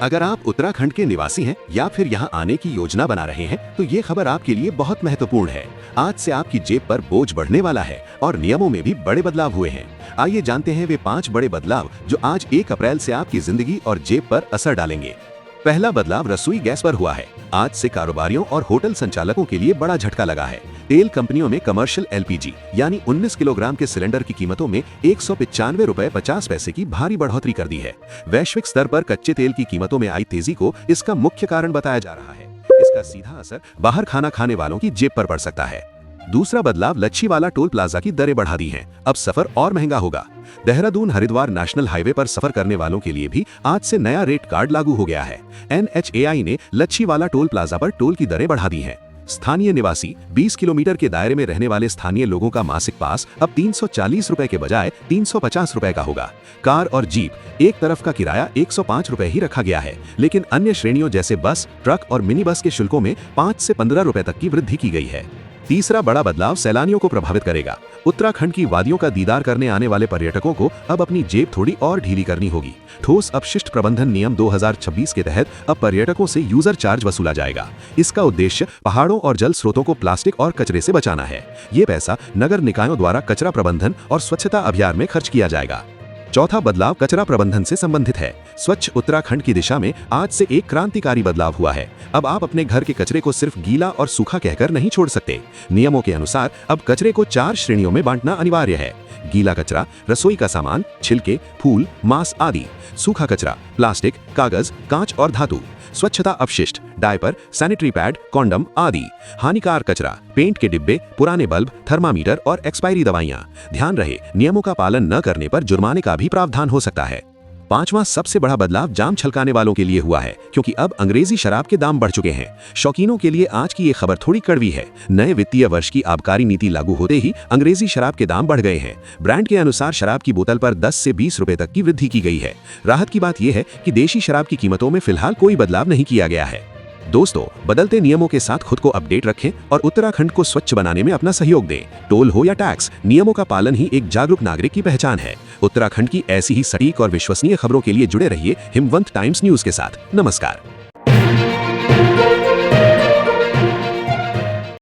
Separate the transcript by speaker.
Speaker 1: अगर आप उत्तराखंड के निवासी हैं या फिर यहाँ आने की योजना बना रहे हैं तो ये खबर आपके लिए बहुत महत्वपूर्ण है। आज से आपकी जेब पर बोझ बढ़ने वाला है और नियमों में भी बड़े बदलाव हुए हैं। आइए जानते हैं वे 5 बड़े बदलाव जो आज 1 अप्रैल से आपकी जिंदगी और जेब पर असर डालेंगे। पहला बदलाव रसोई गैस पर हुआ है। आज से कारोबारियों और होटल संचालकों के लिए बड़ा झटका लगा है। तेल कंपनियों में कमर्शियल एलपीजी यानी 19 किलोग्राम के सिलेंडर की कीमतों में 195 रुपए 50 पैसे की भारी बढ़ोतरी कर दी है। वैश्विक स्तर पर कच्चे तेल की कीमतों में आई तेजी को इसका मुख्य कारण बताया जा रहा है। इसका सीधा असर बाहर खाना खाने वालों की जेब पर पड़ सकता है। दूसरा बदलाव लच्छीवाला टोल प्लाजा की दरें बढ़ा दी हैं। अब सफर और महंगा होगा। देहरादून हरिद्वार नेशनल हाईवे पर सफर करने वालों के लिए भी आज से नया रेट कार्ड लागू हो गया है। NHAI ने लच्छीवाला टोल प्लाजा पर टोल की दरें बढ़ा दी हैं। स्थानीय निवासी 20 किलोमीटर के दायरे में रहने वाले स्थानीय लोगों का मासिक पास अब 340 रुपए के बजाय 350 रुपए का होगा। कार और जीप एक तरफ का किराया 105 रुपए ही रखा गया है, लेकिन अन्य श्रेणियों जैसे बस, ट्रक और मिनी बस के शुल्कों में 5 से 15 रुपए तक की वृद्धि की गई है। तीसरा बड़ा बदलाव सैलानियों को प्रभावित करेगा। उत्तराखंड की वादियों का दीदार करने आने वाले पर्यटकों को अब अपनी जेब थोड़ी और ढीली करनी होगी। ठोस अपशिष्ट प्रबंधन नियम 2026 के तहत अब पर्यटकों से यूजर चार्ज वसूला जाएगा। इसका उद्देश्य पहाड़ों और जल स्रोतों को प्लास्टिक और कचरे से बचाना है। ये पैसा नगर निकायों द्वारा कचरा प्रबंधन और स्वच्छता अभियान में खर्च किया जाएगा। चौथा बदलाव कचरा प्रबंधन से संबंधित है। स्वच्छ उत्तराखंड की दिशा में आज से एक क्रांतिकारी बदलाव हुआ है। अब आप अपने घर के कचरे को सिर्फ गीला और सूखा कहकर नहीं छोड़ सकते। नियमों के अनुसार अब कचरे को 4 श्रेणियों में बांटना अनिवार्य है। गीला कचरा, रसोई का सामान, छिलके, फूल, मांस आदि। सूखा कचरा, प्लास्टिक, कागज, कांच और धातु। स्वच्छता अपशिष्ट, डायपर, सैनिटरी पैड, कॉन्डम आदि। हानिकार कचरा, पेंट के डिब्बे, पुराने बल्ब, थर्मामीटर और एक्सपायरी दवाइयां। ध्यान रहे, नियमों का पालन न करने पर जुर्माने का भी प्रावधान हो सकता है। पांचवां सबसे बड़ा बदलाव जाम छलकाने वालों के लिए हुआ है, क्योंकि अब अंग्रेजी शराब के दाम बढ़ चुके हैं। शौकीनों के लिए आज की ये खबर थोड़ी कड़वी है। नए वित्तीय वर्ष की आबकारी नीति लागू होते ही अंग्रेजी शराब के दाम बढ़ गए हैं। ब्रांड के अनुसार शराब की बोतल पर 10 से 20 रुपए तक की वृद्धि की गई है। राहत की बात यह है कि देशी शराब की कीमतों में फिलहाल कोई बदलाव नहीं किया गया है। दोस्तों, बदलते नियमों के साथ खुद को अपडेट रखें और उत्तराखंड को स्वच्छ बनाने में अपना सहयोग दें। टोल हो या टैक्स, नियमों का पालन ही एक जागरूक नागरिक की पहचान है। उत्तराखंड की ऐसी ही सटीक और विश्वसनीय खबरों के लिए जुड़े रहिए हिमवंत टाइम्स न्यूज के साथ। नमस्कार।